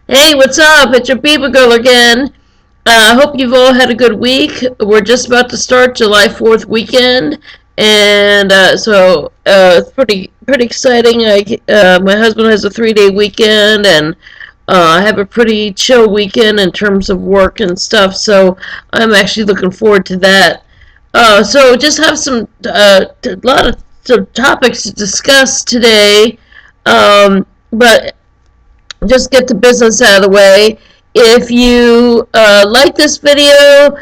Hey, what's up? It's your BibaGirrrl again. I hope you've all had a good week. We're just about to start July 4th weekend, and it's pretty exciting. My husband has a 3-day weekend, and I have a pretty chill weekend in terms of work and stuff. So I'm actually looking forward to that. So just have a lot of some topics to discuss today. But just get the business out of the way. If you like this video,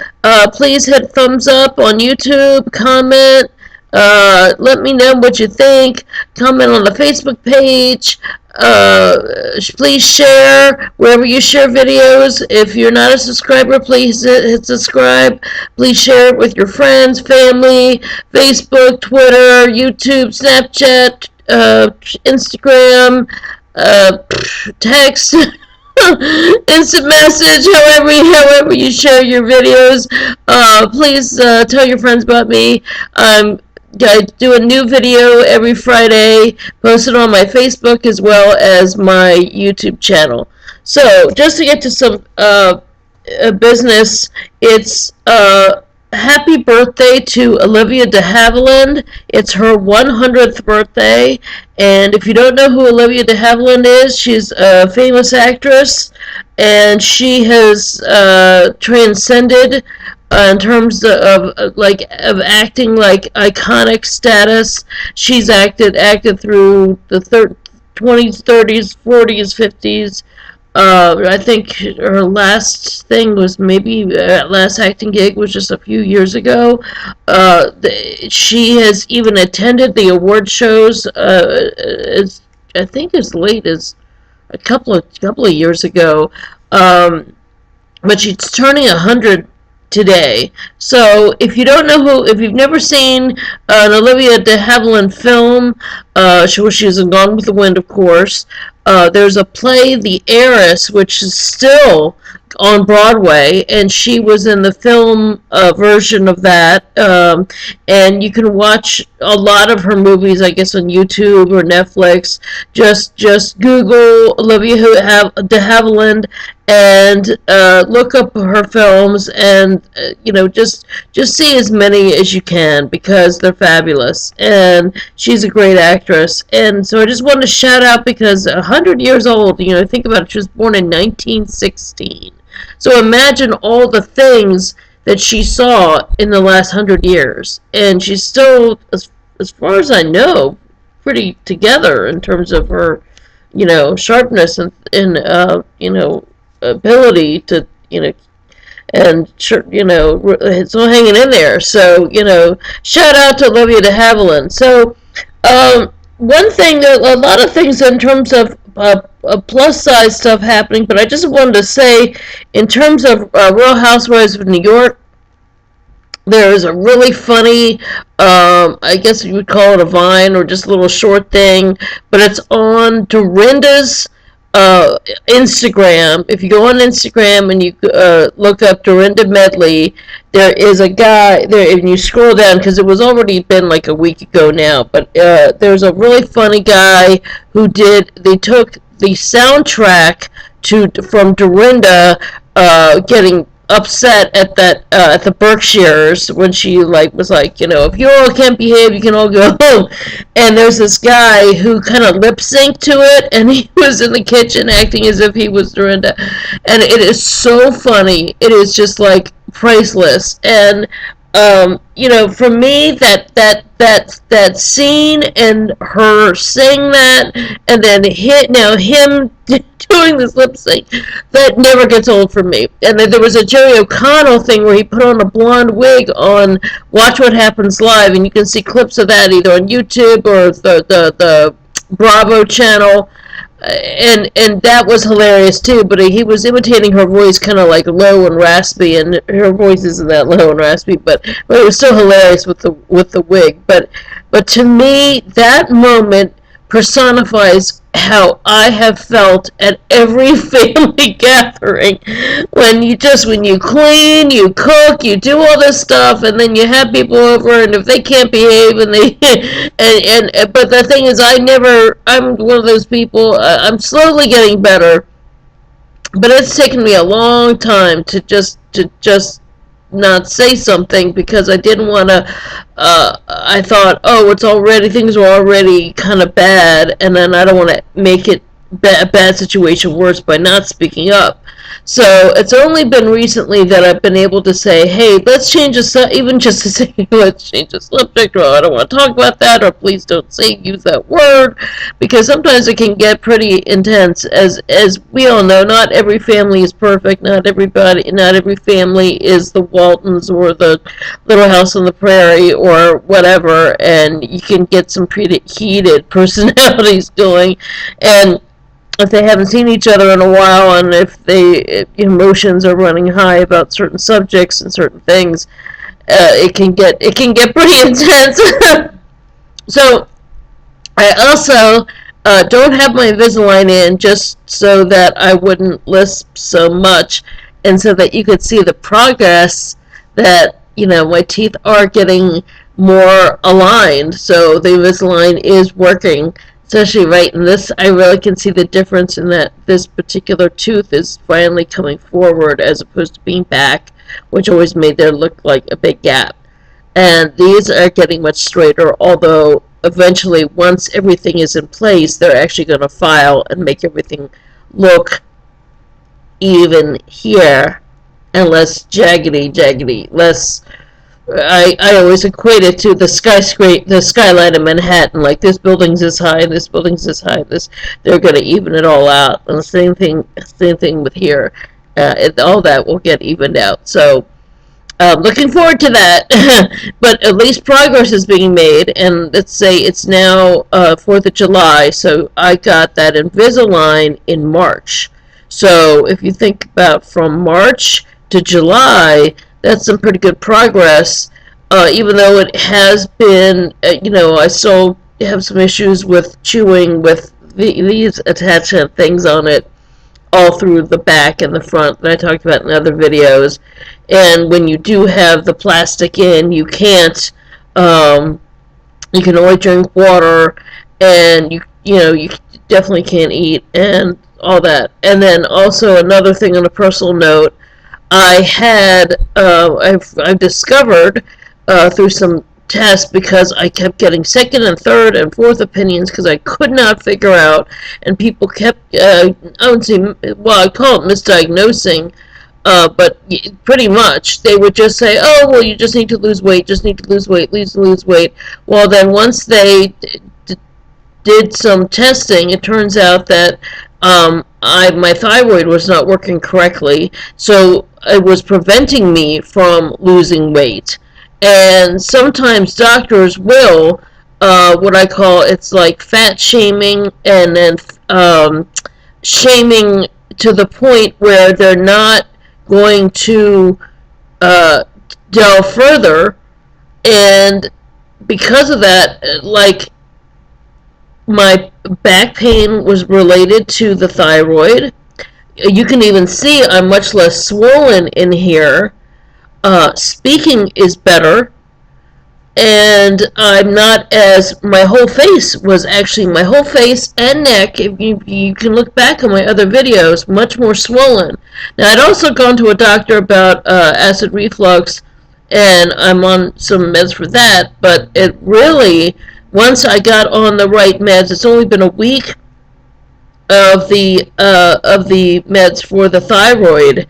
please hit thumbs up on YouTube, comment, let me know what you think, comment on the Facebook page, please share wherever you share videos. If you're not a subscriber, please hit subscribe. Please share it with your friends, family, Facebook, Twitter, YouTube, Snapchat, Instagram, uh, text, instant message, however you share your videos. Please tell your friends about me. I do a new video every Friday, posted on my Facebook as well as my YouTube channel. So just to get to some business, it's happy birthday to Olivia de Havilland. It's her 100th birthday, and if you don't know who Olivia de Havilland is, she's a famous actress, and she has transcended in terms of acting like iconic status. She's acted through the 20s, 30s, 40s, 50s. I think her last thing was maybe last acting gig was just a few years ago. She has even attended the award shows. I think as late as a couple of years ago. But she's turning 100 today. So if you don't know if you've never seen an Olivia de Havilland film, she's in Gone with the Wind, of course. There's a play, The Heiress, which is still on Broadway, and she was in the film version of that. And you can watch a lot of her movies, I guess, on YouTube or Netflix. Just Google Olivia de Havilland and look up her films, and just see as many as you can because they're fabulous, and she's a great actress. And so I just wanted to shout out because 100 years old. Think about it. She was born in 1916. So imagine all the things that she saw in the last 100 years, and she's still, as far as I know, pretty together in terms of her, sharpness and ability to, and it's all hanging in there. So, shout out to Olivia de Havilland. So, one thing, a lot of things in terms of plus size stuff happening, but I just wanted to say, in terms of Real Housewives of New York, there is a really funny, I guess you would call it a Vine or just a little short thing, but it's on Dorinda's Instagram. If you go on Instagram and you look up Dorinda Medley, there is a guy there, and you scroll down because it was already been like a week ago now. But there's a really funny guy who they took the soundtrack from Dorinda getting upset at the Berkshires when she was like, if you all can't behave, you can all go home. And there's this guy who kind of lip synced to it, and he was in the kitchen acting as if he was Dorinda, and it is so funny. It is just like priceless. And for me, that scene and her saying that, and then him doing this lip sync, that never gets old for me. And then there was a Jerry O'Connell thing where he put on a blonde wig on Watch What Happens Live, and you can see clips of that either on YouTube or the Bravo channel. And that was hilarious too, but he was imitating her voice kind of like low and raspy, and her voice isn't that low and raspy, but it was still hilarious with the wig. But to me, that moment personifies how I have felt at every family gathering, when you clean, you cook, you do all this stuff, and then you have people over, and if they can't behave, and they but the thing is, I'm one of those people. I'm slowly getting better, but it's taken me a long time to just not say something, because I didn't want to. I thought, oh, things are already kind of bad, and then I don't want to make it a bad situation worse by not speaking up. So it's only been recently that I've been able to say, hey, let's change even just to say, let's change the subject, or I don't want to talk about that, or please don't use that word, because sometimes it can get pretty intense. As we all know, not every family is perfect, not every family is the Waltons or the Little House on the Prairie or whatever, and you can get some pretty heated personalities going, and if they haven't seen each other in a while, and if emotions are running high about certain subjects and certain things, it can get pretty intense. So I also don't have my Invisalign in, just so that I wouldn't lisp so much, and so that you could see the progress that my teeth are getting more aligned. So the Invisalign is working, especially right in this. I really can see the difference in that this particular tooth is finally coming forward as opposed to being back, which always made there look like a big gap. And these are getting much straighter, although eventually, once everything is in place, they're actually going to file and make everything look even here, and less jaggedy, less. I always equate it to the skyline of Manhattan. Like, this building's this high, and this building's this high. They're going to even it all out. And the same thing with here. All that will get evened out. So, looking forward to that. But at least progress is being made, and let's say it's now 4th of July, so I got that Invisalign in March. So if you think about from March to July, that's some pretty good progress, even though it has been, I still have some issues with chewing with these attachment things on it all through the back and the front that I talked about in other videos. And when you do have the plastic in, you can't, you can only drink water, and you definitely can't eat, and all that. And then also another thing on a personal note, I've discovered through some tests, because I kept getting second and third and fourth opinions because I could not figure out, and people kept, I would say, well, I call it misdiagnosing, but pretty much they would just say, oh, well, you just need to lose weight, lose weight. Well, then once they did some testing, it turns out that my thyroid was not working correctly, so it was preventing me from losing weight. And sometimes doctors will, what I call, it's like fat shaming, and then shaming to the point where they're not going to delve further. And because of that, like, my back pain was related to the thyroid. You can even see I'm much less swollen in here. Speaking is better, and I'm not as, my whole face and neck, if you can look back on my other videos, much more swollen. Now, I'd also gone to a doctor about acid reflux, and I'm on some meds for that, but it really, once I got on the right meds, it's only been a week of the meds for the thyroid,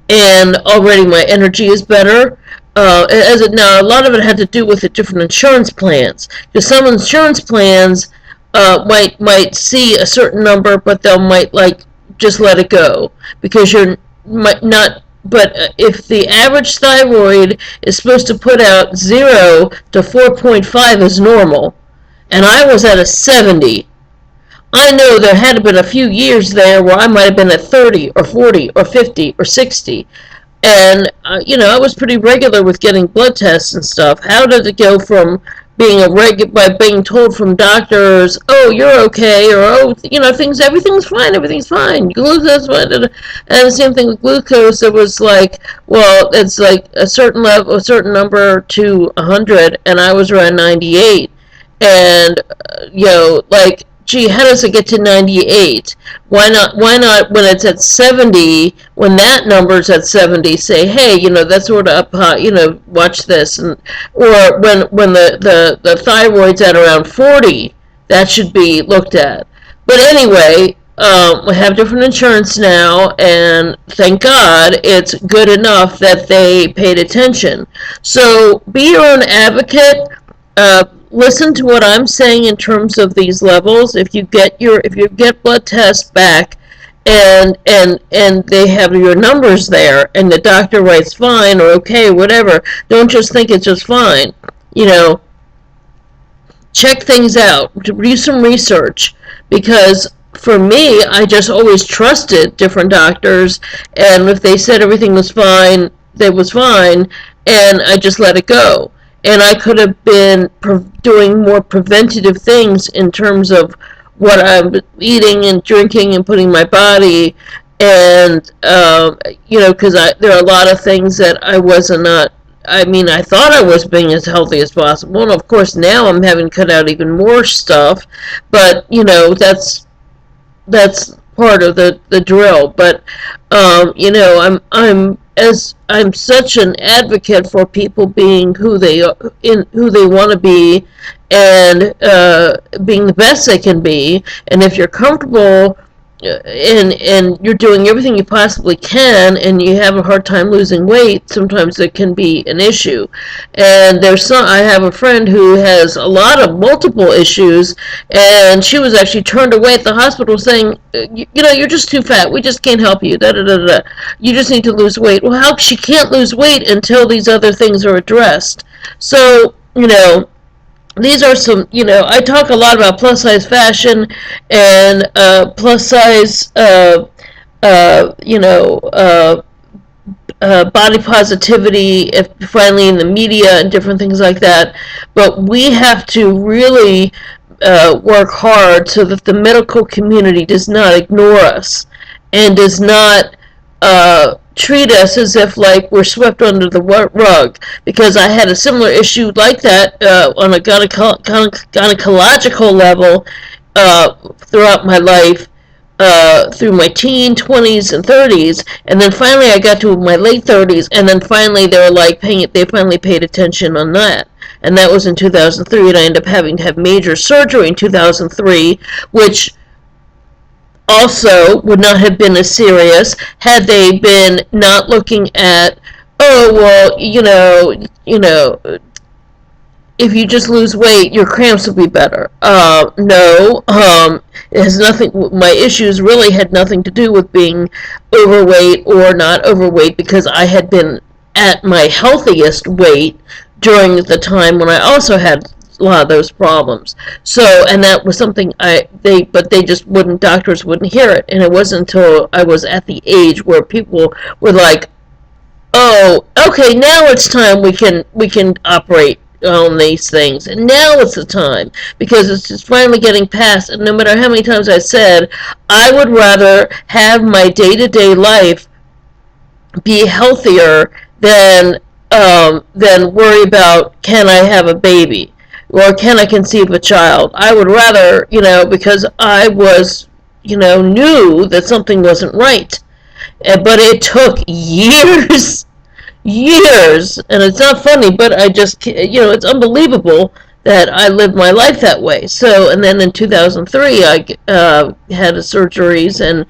and already my energy is better. Now, a lot of it had to do with the different insurance plans. Because some insurance plans might see a certain number, but they might just let it go, because you're might not. But if the average thyroid is supposed to put out 0 to 4.5 is normal, and I was at a 70. I know there had been a few years there where I might have been at 30 or 40 or 50 or 60. And, I was pretty regular with getting blood tests and stuff. How did it go from being by being told from doctors, oh, you're okay, or, oh, everything's fine, glucose, and the same thing with glucose. It was like, well, it's like a certain level, a certain number to 100, and I was around 98. And, gee, how does it get to 98? Why not when it's at 70, when that number's at 70, say, hey, that's sort of up high, watch this. Or when the thyroid's at around 40, that should be looked at. But anyway, we have different insurance now, and thank God it's good enough that they paid attention. So be your own advocate. Listen to what I'm saying in terms of these levels. If you get blood tests back, and they have your numbers there, and the doctor writes fine or okay, whatever, don't just think it's just fine. Check things out. Do some research, because for me, I just always trusted different doctors, and if they said everything was fine, it was fine, and I just let it go. And I could have been doing more preventative things in terms of what I'm eating and drinking and putting in my body, and because there are a lot of things that I wasn't not. I mean, I thought I was being as healthy as possible, and of course now I'm having to cut out even more stuff. But that's part of the drill. But I'm such an advocate for people being who they want to be, and being the best they can be. And if you're comfortable, and you're doing everything you possibly can, and you have a hard time losing weight, sometimes it can be an issue. And I have a friend who has a lot of multiple issues, and she was actually turned away at the hospital saying, you're just too fat, we just can't help you, da da da da, you just need to lose weight. Well, how she can't lose weight until these other things are addressed. So these are some, I talk a lot about plus size fashion and plus size, body positivity, if finally in the media and different things like that. But we have to really work hard so that the medical community does not ignore us and does not treat us as if like we're swept under the rug, because I had a similar issue like that on a gynecological level throughout my life, through my teen 20s and 30s, and then finally I got to my late 30s, and then finally they finally paid attention on that. And that was in 2003, and I ended up having to have major surgery in 2003, which also would not have been as serious had they been not looking at, oh, well, if you just lose weight, your cramps will be better. No, it has nothing, my issues really had nothing to do with being overweight or not overweight, because I had been at my healthiest weight during the time when I also had a lot of those problems. So, and that was something doctors wouldn't hear it. And it wasn't until I was at the age where people were like, oh, okay, now it's time we can operate on these things. And now it's the time, because it's just finally getting past. And no matter how many times I said, I would rather have my day-to-day life be healthier than worry about, can I have a baby? Or can I conceive a child? I would rather, because I was, knew that something wasn't right. But it took years, and it's not funny, but I just, it's unbelievable that I lived my life that way. So, and then in 2003, I had surgeries and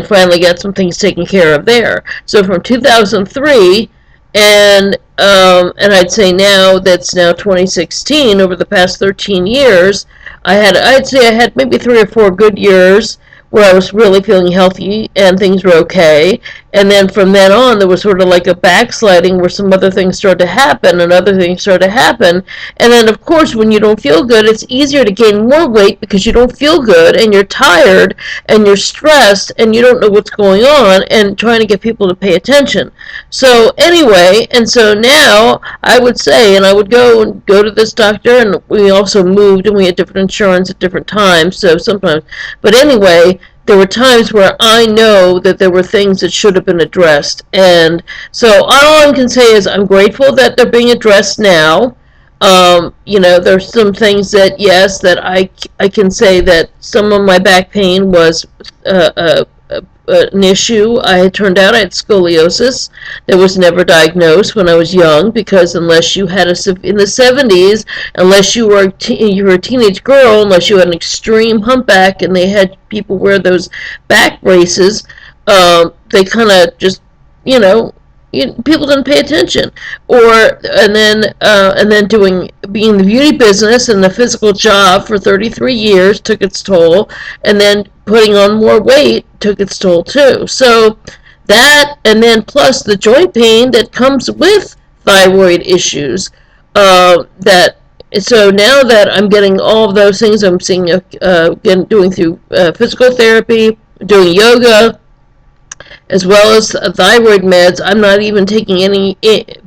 finally got some things taken care of there. So from 2003, and I'd say that's now 2016, over the past 13 years, I'd say I had maybe 3 or 4 good years where I was really feeling healthy and things were okay. And then from then on, there was sort of like a backsliding where some other things started to happen and other things started to happen. And then, of course, when you don't feel good, it's easier to gain more weight because you don't feel good and you're tired and you're stressed and you don't know what's going on, and trying to get people to pay attention. So anyway, and so now I would say, and I would go to this doctor, and we also moved and we had different insurance at different times, so sometimes, but anyway, there were times where I know that there were things that should have been addressed. And so all I can say is I'm grateful that they're being addressed now. There's some things that, yes, that I can say that some of my back pain was an issue. I turned out I had scoliosis that was never diagnosed when I was young, because unless you had in the 70s, unless you were a teenage girl, unless you had an extreme humpback, and they had people wear those back braces, they kind of just, you know, people didn't pay attention. And then being in the beauty business and the physical job for 33 years took its toll, and then putting on more weight took its toll too. So that, and then plus the joint pain that comes with thyroid issues, that so now that I'm getting all of those things, I'm seeing doing through physical therapy, doing yoga, as well as thyroid meds. I'm not even taking any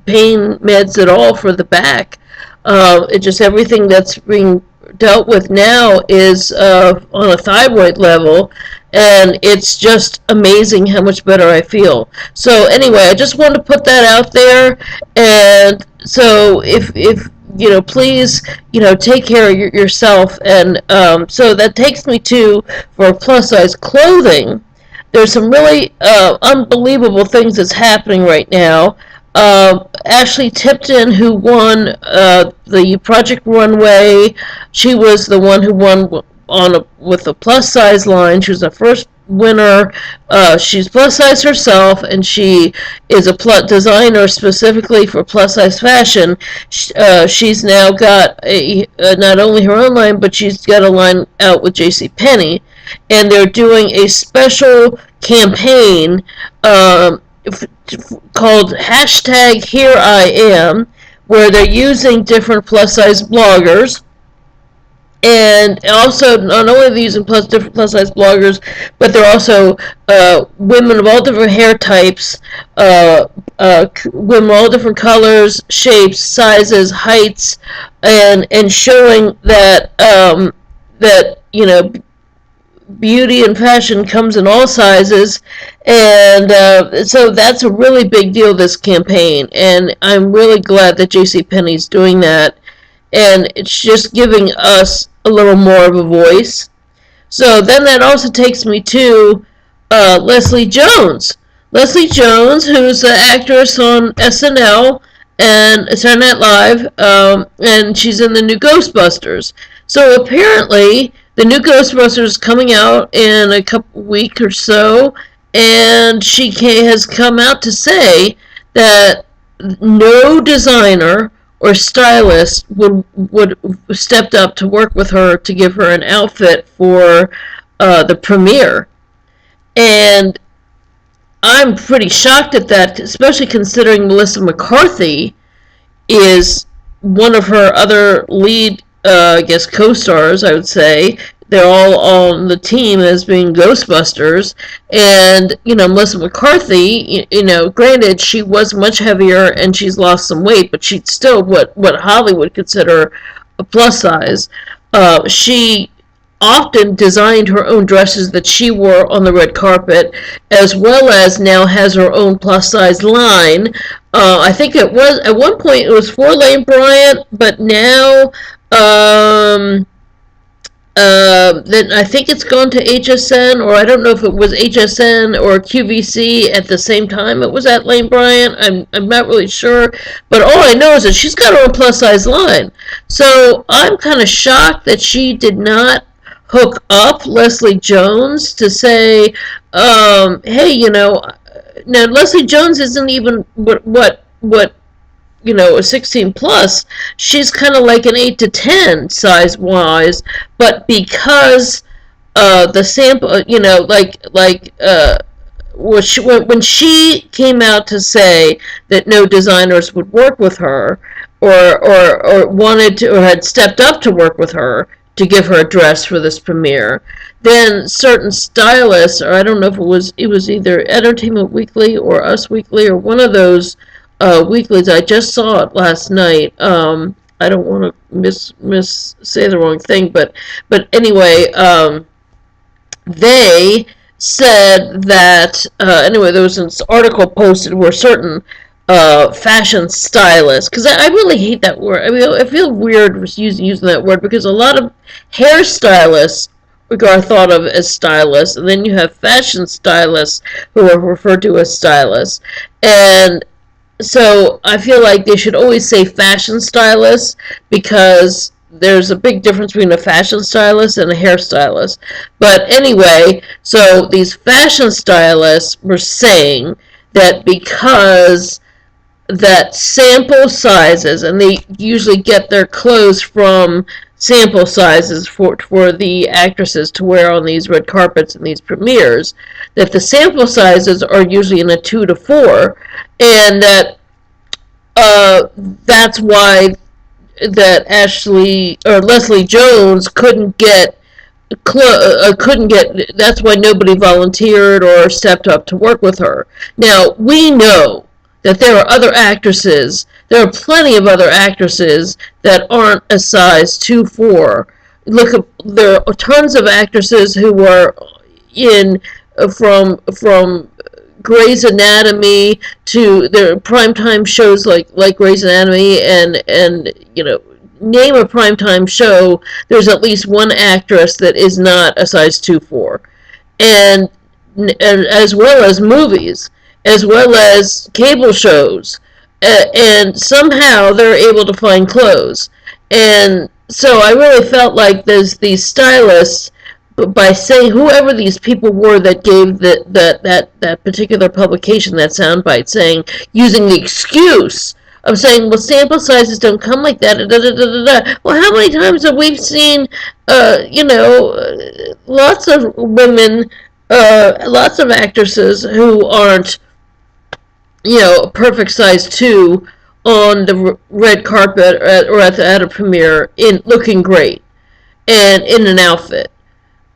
pain meds at all for the back. It just, everything that's being dealt with now is on a thyroid level, and it's just amazing how much better I feel. So anyway, I just wanted to put that out there, and so if please, take care of yourself. And so that takes me to, for plus size clothing, there's some really unbelievable things that's happening right now. Ashley Tipton, who won the Project Runway, she was the one who won with the plus size line. She was the first winner. She's plus size herself, and she is a designer specifically for plus size fashion. She's now got not only her own line, but she's got a line out with JCPenney, and they're doing a special campaign called #HereIam, where they're using different plus size bloggers. And also, not only are they using different plus size bloggers, but they're also women of all different hair types, women of all different colors, shapes, sizes, heights, and showing that beauty and fashion comes in all sizes. And so that's a really big deal, this campaign, and I'm really glad that JCPenney's doing that, and it's just giving us a little more of a voice. So then that also takes me to Leslie Jones. Leslie Jones, who's an actress on SNL and Saturday Night Live, and she's in the new Ghostbusters. So apparently the new Ghostbusters is coming out in a couple week or so, and she has come out to say that no designer or stylist would stepped up to work with her to give her an outfit for the premiere. And I'm pretty shocked at that, especially considering Melissa McCarthy is one of her other lead, co-stars, I would say. They're all on the team as being Ghostbusters. And, Melissa McCarthy, granted, she was much heavier and she's lost some weight, but she's still what Holly would consider a plus size. She often designed her own dresses that she wore on the red carpet, as well as now has her own plus size line. I think it was, at one point it was for Lane Bryant, but now then I think it's gone to HSN, or I don't know if it was HSN or QVC at the same time it was at Lane Bryant. I'm not really sure, but all I know is that she's got her own plus size line. So I'm kind of shocked that she did not hook up Leslie Jones to say, hey, now Leslie Jones isn't even what a 16 plus. She's kind of like an 8 to 10 size wise, but because the sample, when she came out to say that no designers would work with her, or wanted to, or had stepped up to work with her to give her a dress for this premiere, then certain stylists, or I don't know if it was either Entertainment Weekly or Us Weekly or one of those weeklies. I just saw it last night. I don't want to say the wrong thing, but anyway, they said that anyway, there was an article posted where certain fashion stylist, because I really hate that word. I mean, I feel weird using that word, because a lot of hairstylists are thought of as stylists, and then you have fashion stylists who are referred to as stylists. And so I feel like they should always say fashion stylist, because there's a big difference between a fashion stylist and a hairstylist. But anyway, so these fashion stylists were saying that because that sample sizes, and they usually get their clothes from sample sizes for the actresses to wear on these red carpets and these premieres, that the sample sizes are usually in a 2 to 4, and that that's why that Leslie Jones couldn't get that's why nobody volunteered or stepped up to work with her. Now, we know that there are other actresses, there are plenty of other actresses that aren't a size 2-4. Look, there are tons of actresses who are in from Grey's Anatomy to their primetime shows like Grey's Anatomy, and name a primetime show, there's at least one actress that is not a size 2-4. And as well as movies, as well as cable shows, and somehow they're able to find clothes. And so I really felt like there's these stylists, by saying whoever these people were that gave that particular publication that soundbite, saying, using the excuse of saying, well, sample sizes don't come like that. Well, how many times have we seen, lots of women, lots of actresses who aren't, perfect size 2 on the red carpet or at a premiere in looking great and in an outfit.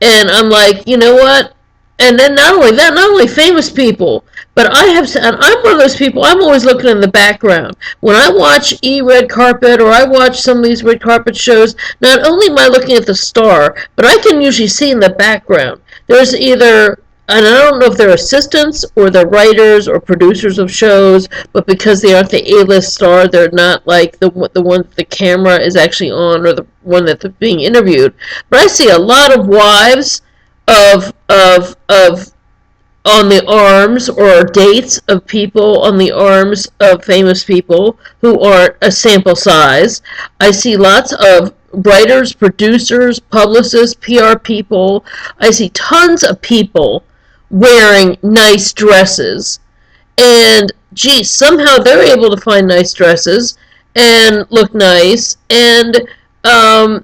And I'm like, you know what? And then not only famous people, but and I'm one of those people, I'm always looking in the background. When I watch Red Carpet, or I watch some of these red carpet shows, not only am I looking at the star, but I can usually see in the background. There's either, and I don't know if they're assistants or they're writers or producers of shows, but because they aren't the A-list star, they're not like the one the camera is actually on, or the one that's being interviewed. But I see a lot of wives of on the arms, or dates of people on the arms of famous people who aren't a sample size. I see lots of writers, producers, publicists, PR people. I see tons of people wearing nice dresses, and geez, somehow they're able to find nice dresses and look nice, and I'm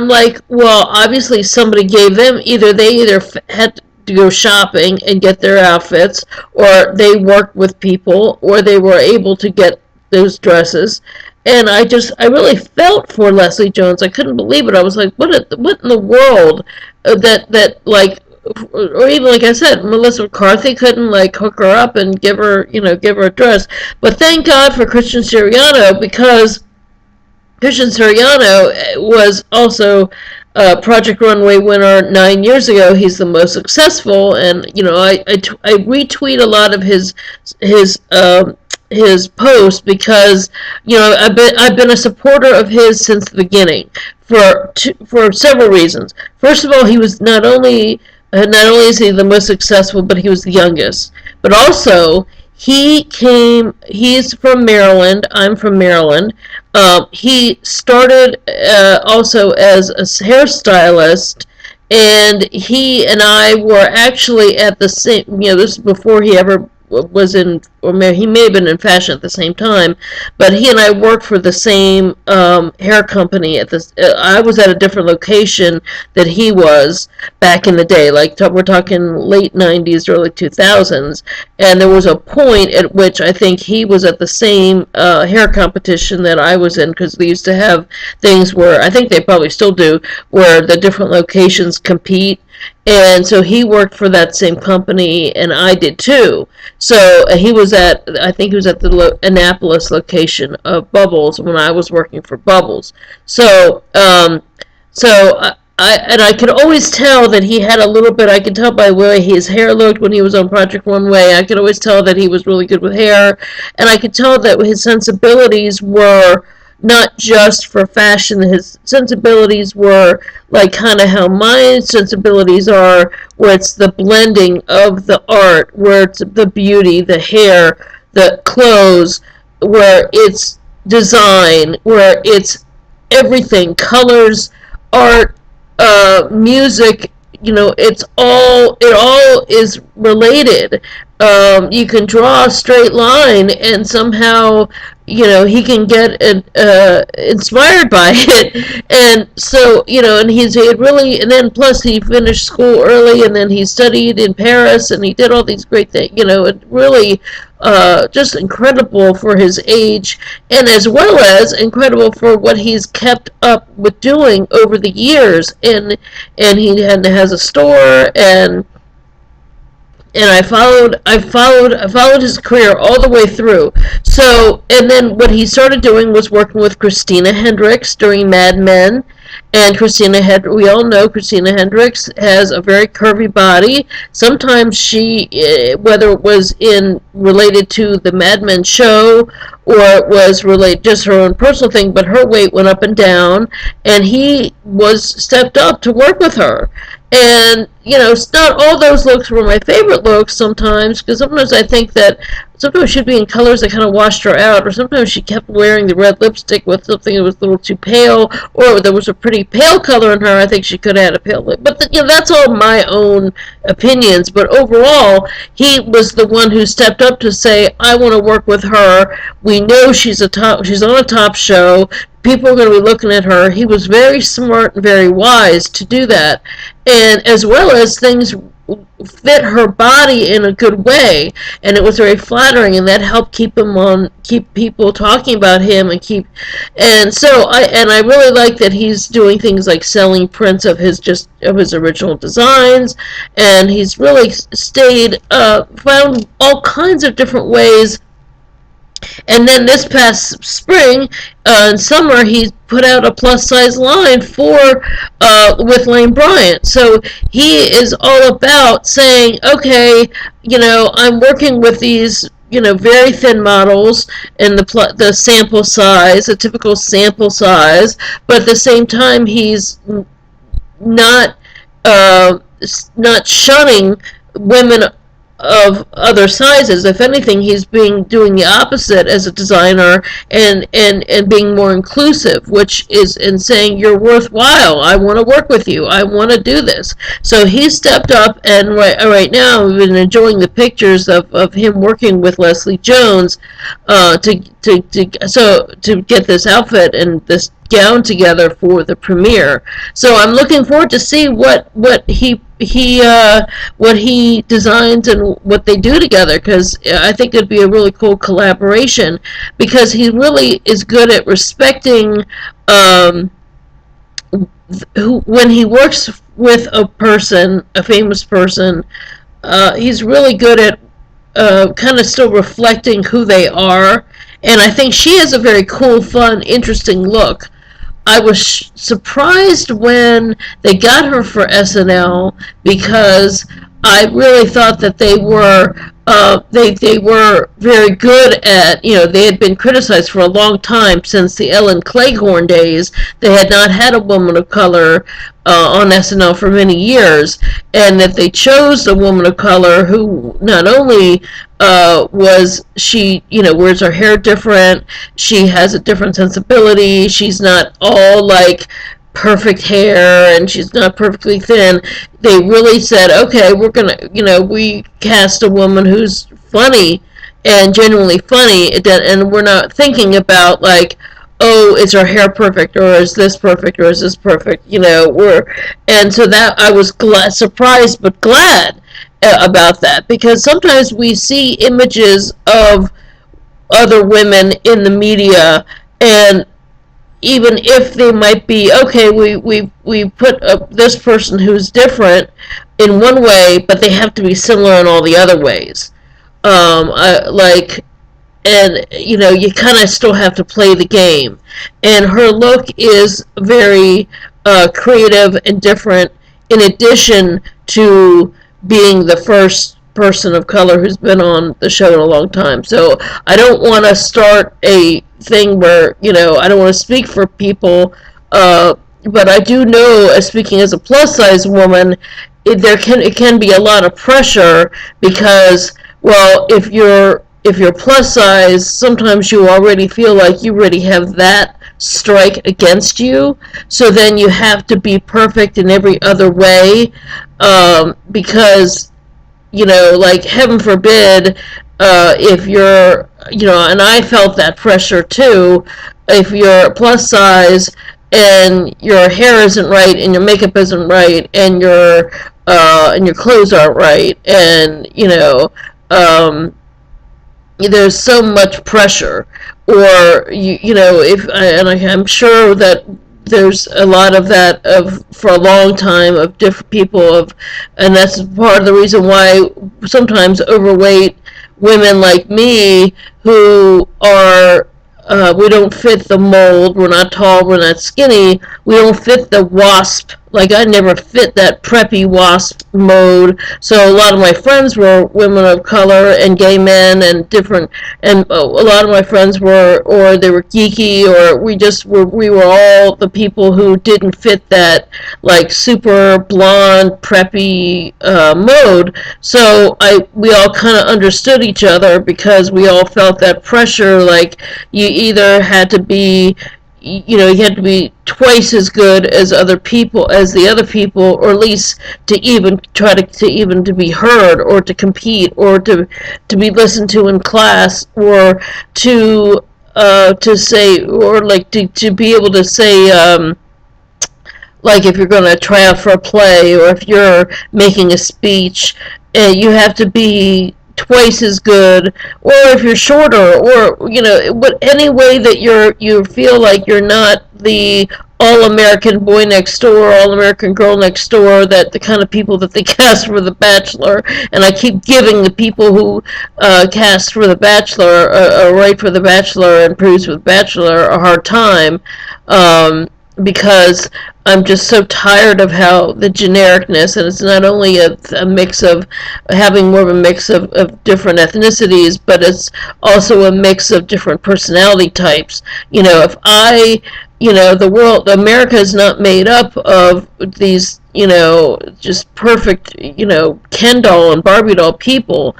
like, well, obviously somebody gave them, they either had to go shopping and get their outfits, or they worked with people, or they were able to get those dresses. And I really felt for Leslie Jones. I couldn't believe it. I was like, what in the world, that like, or even, like I said, Melissa McCarthy couldn't like hook her up and give her a dress. But thank God for Christian Siriano, because Christian Siriano was also a Project Runway winner 9 years ago. He's the most successful, and I retweet a lot of his posts, because I've been a supporter of his since the beginning for several reasons. First of all, he was not only is he the most successful, but he was the youngest. But also, he's from Maryland. I'm from Maryland. He started also as a hairstylist, and he and I were actually at the same, this is before he ever was in, or he may have been in fashion at the same time, but he and I worked for the same hair company. I was at a different location that he was back in the day, like we're talking late 90s, early 2000s, and there was a point at which I think he was at the same hair competition that I was in, because they used to have things where, I think they probably still do, where the different locations compete. And so he worked for that same company, and I did too. So I think he was at the Annapolis location of Bubbles when I was working for Bubbles. So I could always tell that he had a little bit. I could tell by the way his hair looked when he was on Project Runway. I could always tell that he was really good with hair, and I could tell that his sensibilities were not just for fashion. His sensibilities were like kind of how my sensibilities are, where it's the blending of the art, where it's the beauty, the hair, the clothes, where it's design, where it's everything, colors, art, music. It all is related. You can draw a straight line, and somehow, he can get inspired by it. And so, and he had really, and then plus he finished school early, and then he studied in Paris, and he did all these great things. It really, just incredible for his age, and as well as incredible for what he's kept up with doing over the years. And he has a store, and I followed his career all the way through. So, and then what he started doing was working with Christina Hendricks during Mad Men. And we all know Christina Hendricks has a very curvy body. Sometimes she, whether it was related to the Mad Men show, or it was related just her own personal thing, but her weight went up and down, and he was stepped up to work with her. And, not all those looks were my favorite looks sometimes, because sometimes I think that sometimes she'd be in colors that kind of washed her out, or sometimes she kept wearing the red lipstick with something that was a little too pale, or there was a pretty pale color in her. I think she could have had a pale lip. But, that's all my own opinions. But overall, he was the one who stepped up to say, I want to work with her. We know she's on a top show. People are going to be looking at her. He was very smart and very wise to do that. And as well as things fit her body in a good way, and it was very flattering, and that helped keep people talking about him, and so I really like that he's doing things like selling prints of his original designs, and he's really found all kinds of different ways. And then this past spring and summer, he put out a plus size line with Lane Bryant. So he is all about saying, okay, I'm working with these very thin models in the sample size, a typical sample size, but at the same time he's not not shunning women of other sizes. If anything, he's doing the opposite as a designer, and being more inclusive, which is in saying you're worthwhile. I want to work with you. I want to do this. So he stepped up, and right now we've been enjoying the pictures of him working with Leslie Jones to get this outfit and this gown together for the premiere. So I'm looking forward to see what he designs and what they do together, because I think it'd be a really cool collaboration, because he really is good at respecting when he works with a famous person. He's really good at kind of still reflecting who they are, and I think she has a very cool, fun, interesting look. I was surprised when they got her for SNL, because I really thought that they were very good at, they had been criticized for a long time, since the Ellen Cleghorn days. They had not had a woman of color on SNL for many years, and that they chose a woman of color who not only was she, wears her hair different, she has a different sensibility, she's not all like perfect hair, and she's not perfectly thin. They really said, okay, we're gonna, we cast a woman who's funny and genuinely funny, and we're not thinking about like, oh, is her hair perfect, or is this perfect, or is this perfect, and so that I was surprised but glad about that, because sometimes we see images of other women in the media, and even if they might be, okay, we put this person who's different in one way, but they have to be similar in all the other ways. And you kind of still have to play the game. And her look is very creative and different, in addition to being the first person of color who's been on the show in a long time. So I don't want to start a thing where, I don't want to speak for people, but I do know, as speaking as a plus size woman, it can be a lot of pressure because, well, if you're plus size, sometimes you already feel like you already have that strike against you. So then you have to be perfect in every other way, because, like, heaven forbid, if you're, and I felt that pressure too, if you're plus size and your hair isn't right and your makeup isn't right and your clothes aren't right, and there's so much pressure, or if and I'm sure that there's a lot of that of for a long time of different people and that's part of the reason why sometimes overweight women like me who are we don't fit the mold. We're not tall, we're not skinny, we don't fit the wasp. Like, I never fit that preppy wasp mode. So a lot of my friends were women of color and gay men and different, and a lot of my friends were, or they were geeky, or we were all the people who didn't fit that, like, super blonde, preppy mode. So we all kind of understood each other because we all felt that pressure, like, you either had to be you had to be twice as good as the other people, or at least to even try to even to be heard, or to compete, or to be listened to in class, or to say, or like to be able to say, like, if you're going to try out for a play, or if you're making a speech, you have to be twice as good, or if you're shorter, or any way that you feel like you're not the all-American boy next door, all-American girl next door, that the kind of people that they cast for The Bachelor. And I keep giving the people who cast for The Bachelor, write for The Bachelor and produce for The Bachelor, a hard time, because I'm just so tired of how the genericness, and it's not only a mix of having more of a mix of different ethnicities, but it's also a mix of different personality types. If America is not made up of these, just perfect, Ken doll and Barbie doll people,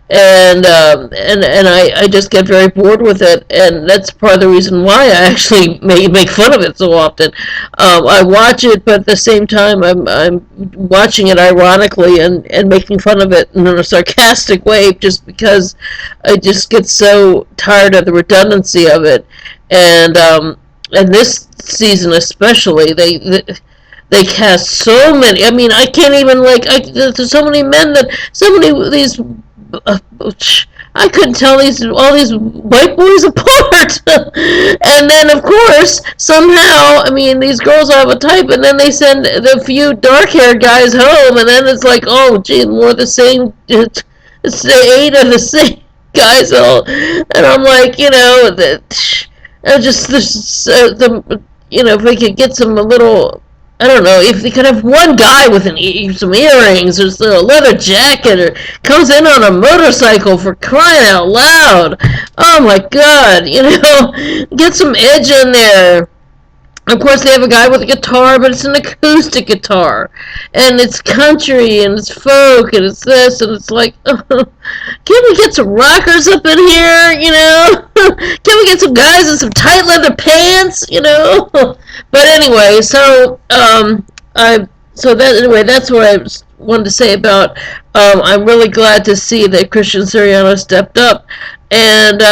and I just get very bored with it, and that's part of the reason why I actually make fun of it so often. I watch it, but at the same time, I'm watching it ironically and making fun of it in a sarcastic way, just because I just get so tired of the redundancy of it, and this season especially, they cast so many. I mean, I can't even, there's so many men so many of these. I couldn't tell all these white boys apart. And then, of course, somehow, I mean, these girls have a type, and then they send the few dark-haired guys home, and then it's like, oh, gee, more the same. It's the 8 of the same guys all, and I'm like, just if we could get some a little. I don't know, if they could have one guy with some earrings, or a leather jacket, or comes in on a motorcycle, for crying out loud. Oh my God, get some edge in there. Of course, they have a guy with a guitar, but it's an acoustic guitar, and it's country, and it's folk, and it's this, and it's like, can we get some rockers up in here, Can we get some guys in some tight leather pants, But anyway, that's what I wanted to say about. I'm really glad to see that Christian Siriano stepped up, and.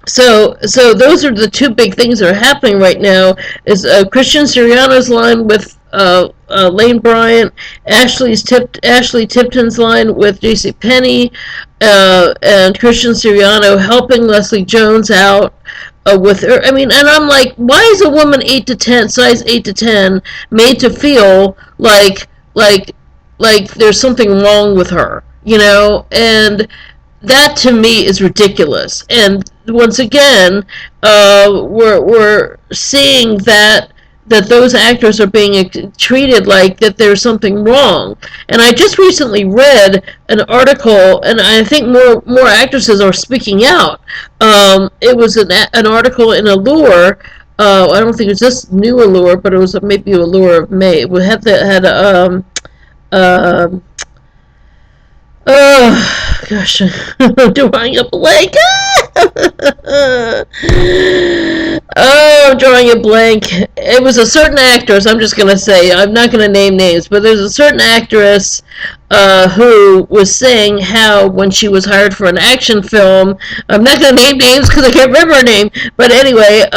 So those are the two big things that are happening right now. Is Christian Siriano's line with Lane Bryant, Ashley Tipton's line with JCPenney, and Christian Siriano helping Leslie Jones out with her. I mean, and I'm like, why is a woman size 8 to 10, made to feel like there's something wrong with her, And that to me is ridiculous. And once again, we're seeing that that those actors are being treated like that there's something wrong. And I just recently read an article, and I think more actresses are speaking out. It was an article in Allure. I don't think it was just New Allure, but it was maybe Allure of May. It had um, oh gosh, drawing a blank. Oh, I'm drawing a blank. It was a certain actress. I'm just gonna say. I'm not gonna name names, but there's a certain actress who was saying how when she was hired for an action film, I'm not gonna name names because I can't remember her name. But anyway,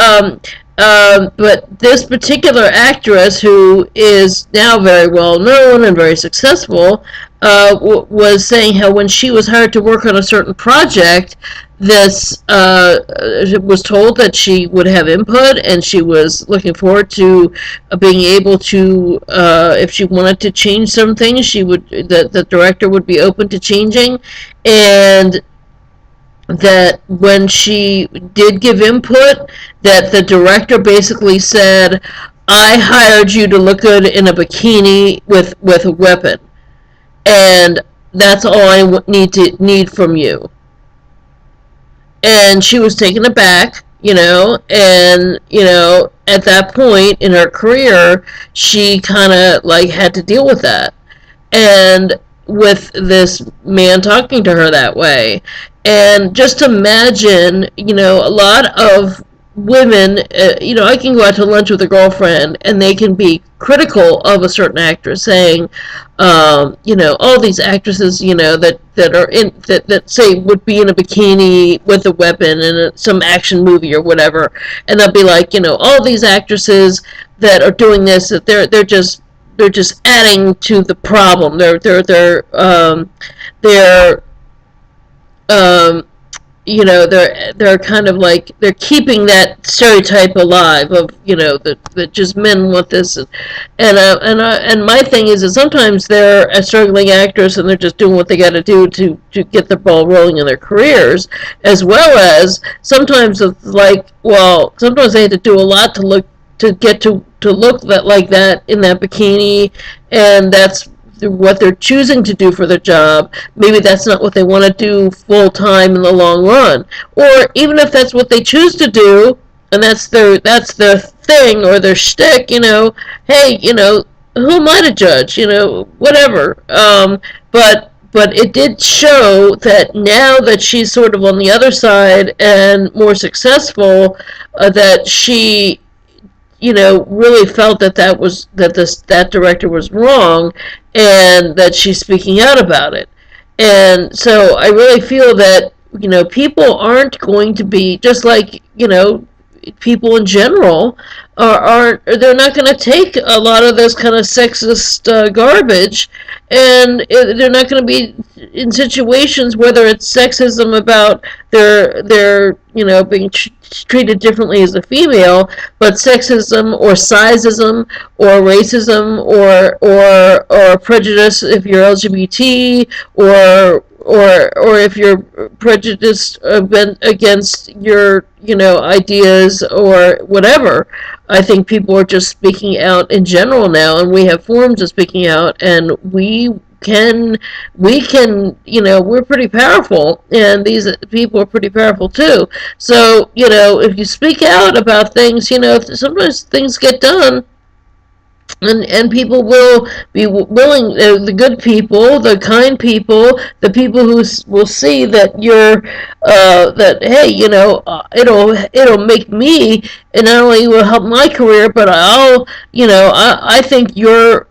but this particular actress, who is now very well known and very successful, was saying how when she was hired to work on a certain project, this was told that she would have input, and she was looking forward to being able to, if she wanted to change some things, the director would be open to changing, and that when she did give input, that the director basically said, "I hired you to look good in a bikini with a weapon, and that's all I need from you." And she was taken aback, and at that point in her career, she kind of like had to deal with that, and with this man talking to her that way. And just imagine, a lot of women, I can go out to lunch with a girlfriend and they can be critical of a certain actress, saying, all these actresses, that are in, that say would be in a bikini with a weapon in some action movie or whatever, and they'll be like, all these actresses that are doing this, that they're just adding to the problem. They're kind of like they're keeping that stereotype alive of that just men want this, and my thing is that sometimes they're a struggling actress and they're just doing what they got to do to get the ball rolling in their careers, as well as sometimes it's like, well, sometimes they have to do a lot to get to look like that in that bikini, and that's what they're choosing to do for their job. Maybe that's not what they want to do full time in the long run, or even if that's what they choose to do, and that's their thing or their shtick. Hey, who am I to judge? Whatever. But it did show that now that she's sort of on the other side and more successful, that she really felt that director was wrong, and that she's speaking out about it. And so I really feel that people aren't going to be just like people in general they're not going to take a lot of this kind of sexist garbage, and they're not going to be in situations, whether it's sexism about their being treated differently as a female, but sexism or sizeism or racism or prejudice if you're LGBT, or if you're prejudiced against your ideas or whatever. I think people are just speaking out in general now, and we have forums of speaking out, and we're pretty powerful, and these people are pretty powerful too. So if you speak out about things, sometimes things get done. And people will be willing, the good people, the kind people, the people who will see that you're, that, hey, it'll make me, and not only will help my career, but I think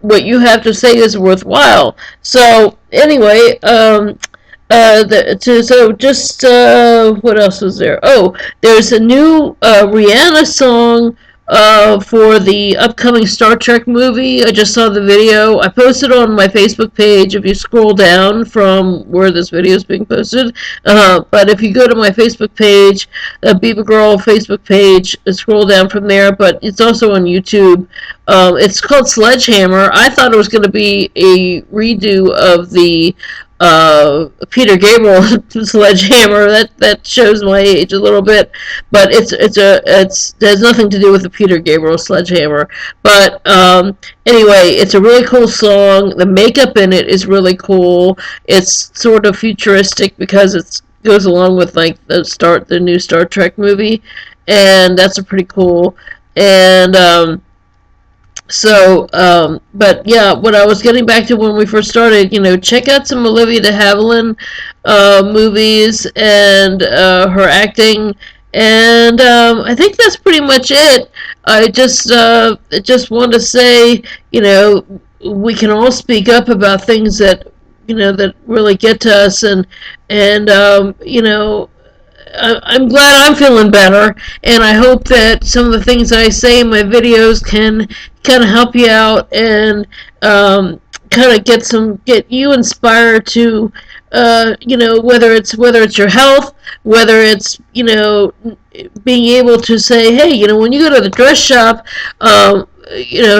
what you have to say is worthwhile. So anyway, what else was there? Oh, there's a new Rihanna song for the upcoming Star Trek movie. I just saw the video. I posted on my Facebook page if you scroll down from where this video is being posted. But if you go to my Facebook page, BibaGirrrl Facebook page, scroll down from there. But it's also on YouTube. It's called Sledgehammer. I thought it was going to be a redo of the Peter Gabriel Sledgehammer. That shows my age a little bit, but it's there's nothing to do with the Peter Gabriel Sledgehammer. But anyway, it's a really cool song. The makeup in it is really cool. It's sort of futuristic because it goes along with like the new Star Trek movie, and that's a pretty cool. And but yeah, what I was getting back to when we first started, check out some Olivia de Havilland movies and her acting, and I think that's pretty much it. I just want to say, we can all speak up about things that that really get to us, and I'm glad I'm feeling better, and I hope that some of the things I say in my videos can kind of help you out and kind of get you inspired to, whether it's your health, whether it's being able to say, hey, when you go to the dress shop,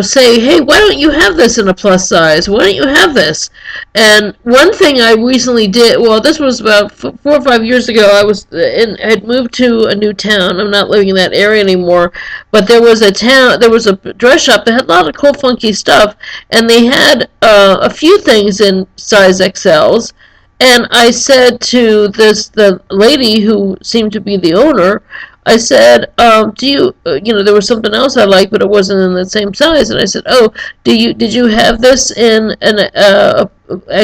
say, hey, why don't you have this in a plus size? Why don't you have this? And one thing I recently did, well, this was about 4 or 5 years ago. I'd moved to a new town. I'm not living in that area anymore, but there was a dress shop that had a lot of cool, funky stuff, and they had a few things in size XLs. And I said to the lady who seemed to be the owner, I said, do you, there was something else I liked, but it wasn't in the same size. And I said, oh, did you have this in an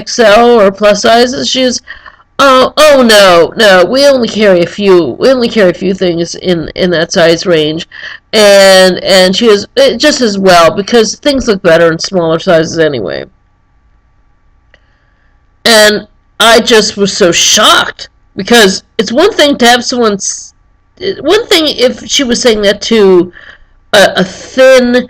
XL or plus sizes? She was, oh no, we only carry a few things in that size range. And she was, just as well, because things look better in smaller sizes anyway. And I just was so shocked, because it's one thing to have one thing if she was saying that to a thin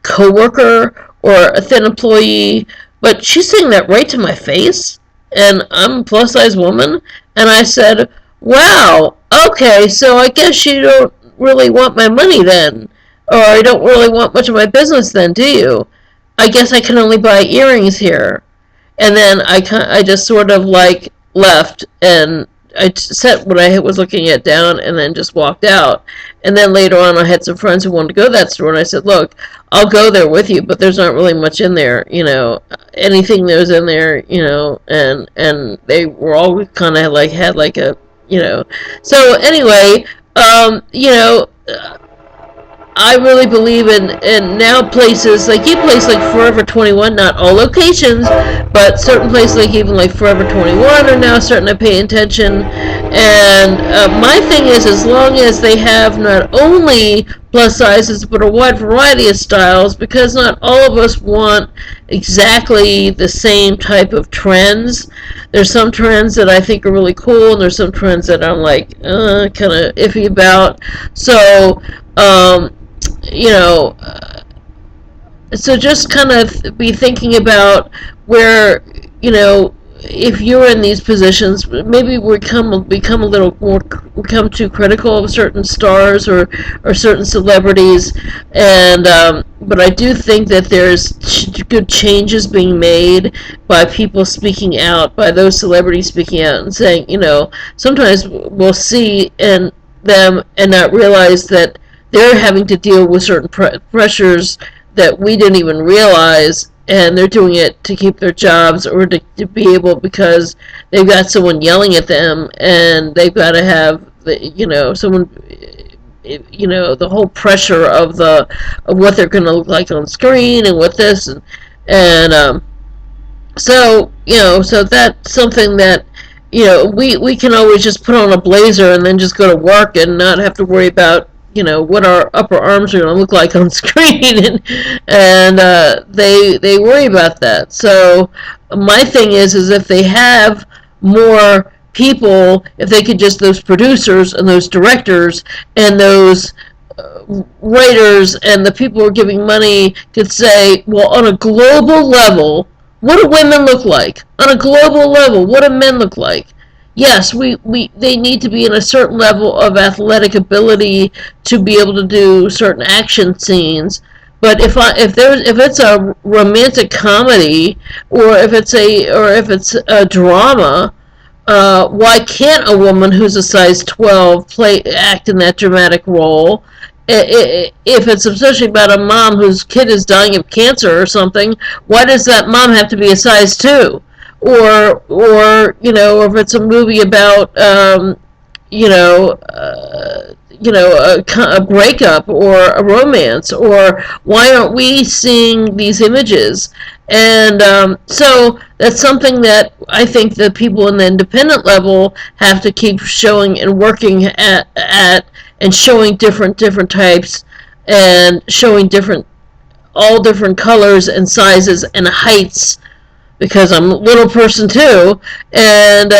coworker or a thin employee, but she's saying that right to my face, and I'm a plus size woman, and I said, wow, okay, so I guess you don't really want my money then, or you don't really want much of my business then, do you? I guess I can only buy earrings here. And then I just sort of like left, and I set what I was looking at down, and then just walked out. And then later on, I had some friends who wanted to go to that store, and I said, look, I'll go there with you, but there's not really much in there, anything that was in there, and they were all kind of like, had like a, so anyway, I really believe in now places like Forever 21, not all locations, but certain places like even like Forever 21 are now starting to pay attention. And my thing is, as long as they have not only plus sizes but a wide variety of styles, because not all of us want exactly the same type of trends. There's some trends that I think are really cool, and there's some trends that I'm like kind of iffy about. So so just kind of be thinking about where, if you're in these positions, maybe become a little more, become too critical of certain stars or certain celebrities, and but I do think that there's good changes being made by people speaking out, by those celebrities speaking out and saying, sometimes we'll see in them and not realize that they're having to deal with certain pressures that we didn't even realize, and they're doing it to keep their jobs or to be able, because they've got someone yelling at them, and they've got to have someone, the whole pressure of what they're going to look like on screen and what this and so so that's something that we can always just put on a blazer and then just go to work and not have to worry about what our upper arms are going to look like on screen, and they worry about that. So my thing is if they have more people, if they could just, those producers and those directors and those writers and the people who are giving money could say, well, on a global level, what do women look like? On a global level, what do men look like? Yes, they need to be in a certain level of athletic ability to be able to do certain action scenes, But if it's a romantic comedy, or if it's a drama, why can't a woman who's a size 12 act in that dramatic role? If it's especially about a mom whose kid is dying of cancer or something, why does that mom have to be a size 2? Or if it's a movie about you know, a breakup or a romance, or why aren't we seeing these images? And so that's something that I think that people in the independent level have to keep showing and working at and showing different types, and showing all different colors and sizes and heights, because I'm a little person too, and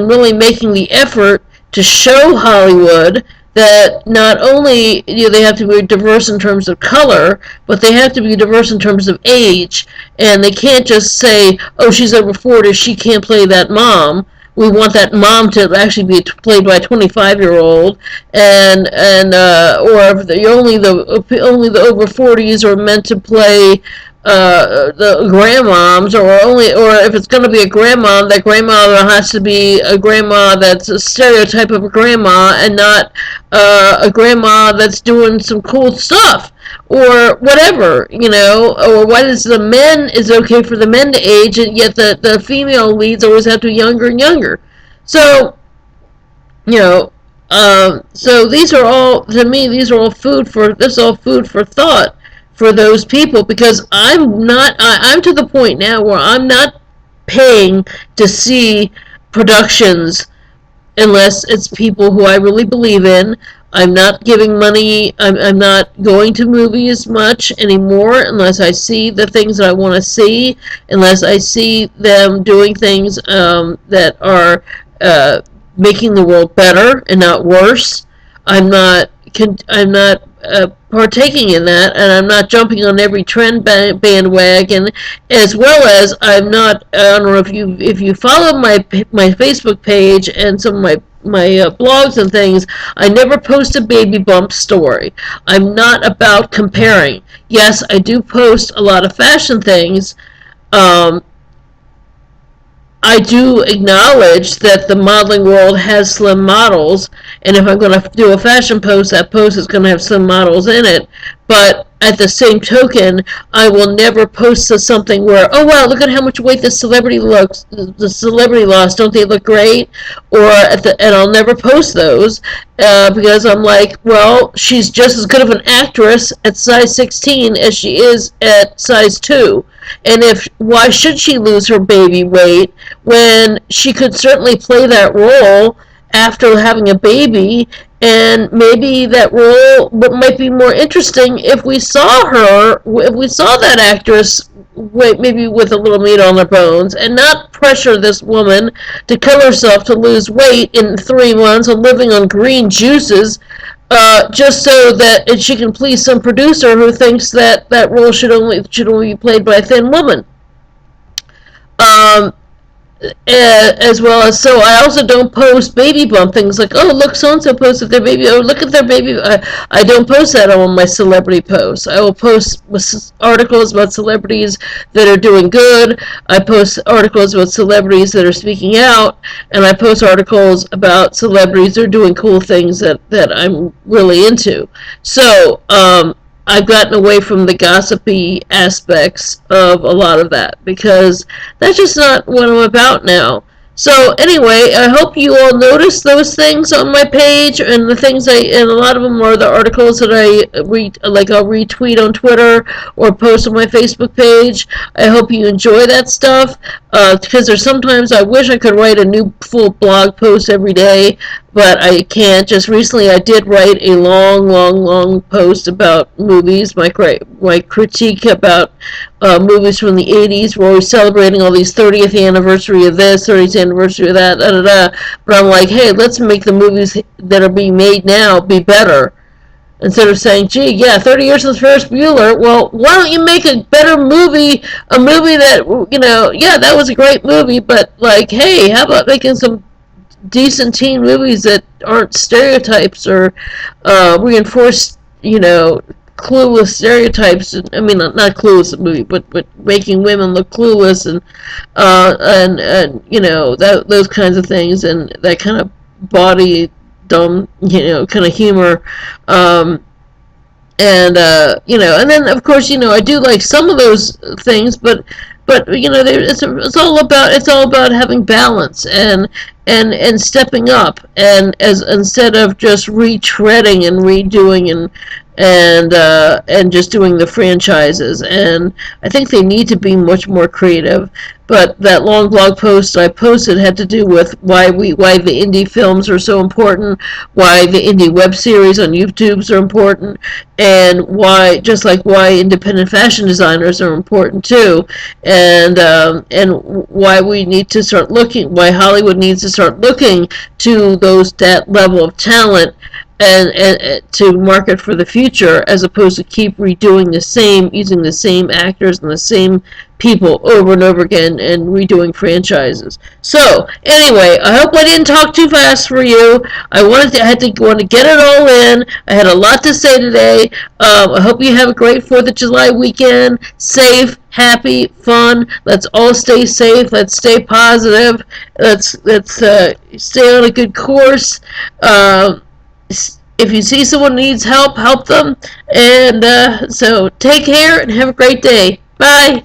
really making the effort to show Hollywood that not only they have to be diverse in terms of color, but they have to be diverse in terms of age, and they can't just say, "Oh, she's over 40, she can't play that mom." We want that mom to actually be played by a 25-year-old, or if only the over 40s are meant to play the grandmoms, or if it's going to be a grandma, that grandmother has to be a grandma that's a stereotype of a grandma, and not a grandma that's doing some cool stuff, or whatever, or why is okay for the men to age, and yet the female leads always have to be younger and younger. So, you know, so these are all, to me, this is all food for thought for those people, because I'm to the point now where I'm not paying to see productions unless it's people who I really believe in. I'm not giving money. I'm not going to movies much anymore unless I see the things that I want to see, unless I see them doing things that are making the world better and not worse. I'm not partaking in that, and I'm not jumping on every trend bandwagon. As well as I'm not. I don't know if you follow my Facebook page and some of my blogs and things. I never post a baby bump story. I'm not about comparing. Yes, I do post a lot of fashion things. I do acknowledge that the modeling world has slim models, and if I'm going to do a fashion post, that post is going to have slim models in it. But at the same token, I will never post to something where, oh wow, look at how much weight the celebrity lost. Don't they look great? And I'll never post those because I'm like, well, she's just as good of an actress at size 16 as she is at size 2. And why should she lose her baby weight when she could certainly play that role after having a baby? And maybe that role might be more interesting if we saw that actress maybe with a little meat on her bones, and not pressure this woman to kill herself to lose weight in 3 months of living on green juices, just so that she can please some producer who thinks that role should only be played by a thin woman. As well as, so I also don't post baby bump things like, oh look, so and so posted their baby, oh look at their baby. I don't post that on my celebrity posts. I will post articles about celebrities that are doing good. I post articles about celebrities that are speaking out, and I post articles about celebrities that are doing cool things that I'm really into. So I've gotten away from the gossipy aspects of a lot of that, because that's just not what I'm about now. So anyway, I hope you all notice those things on my page, and and a lot of them are the articles that I'll retweet on Twitter or post on my Facebook page. I hope you enjoy that stuff, because there's sometimes I wish I could write a new full blog post every day, but I can't. Just recently I did write a long post about movies, my critique about movies from the 80s. We're always celebrating all these 30th anniversary of this, 30th anniversary of that, But I'm like, hey, let's make the movies that are being made now be better. Instead of saying, gee, yeah, 30 years since Ferris Bueller, well, why don't you make a better movie, a movie that, yeah, that was a great movie, but, like, hey, how about making some decent teen movies that aren't stereotypes or reinforce, clueless stereotypes. I mean, not clueless the movie, but making women look clueless, and you know, those kinds of things, and that kind of body dumb, you know, kind of humor. Um, and you know, and then of course, you know, I do like some of those things, but you know, it's all about having balance and stepping up, and as instead of just retreading and redoing and just doing the franchises. And I think they need to be much more creative. But that long blog post I posted had to do with why the indie films are so important, why the indie web series on YouTube are important, and why, just like why independent fashion designers are important too, and why we need to start looking, why Hollywood needs to start looking to that level of talent, and to market for the future, as opposed to keep redoing the same, using the same actors and the same people over and over again, and redoing franchises. So anyway, I hope I didn't talk too fast for you. I had to want to get it all in. I had a lot to say today. I hope you have a great 4th of July weekend. Safe, happy, fun. Let's all stay safe. Let's stay positive. Let's stay on a good course. If you see someone needs help, help them. And so take care and have a great day. Bye.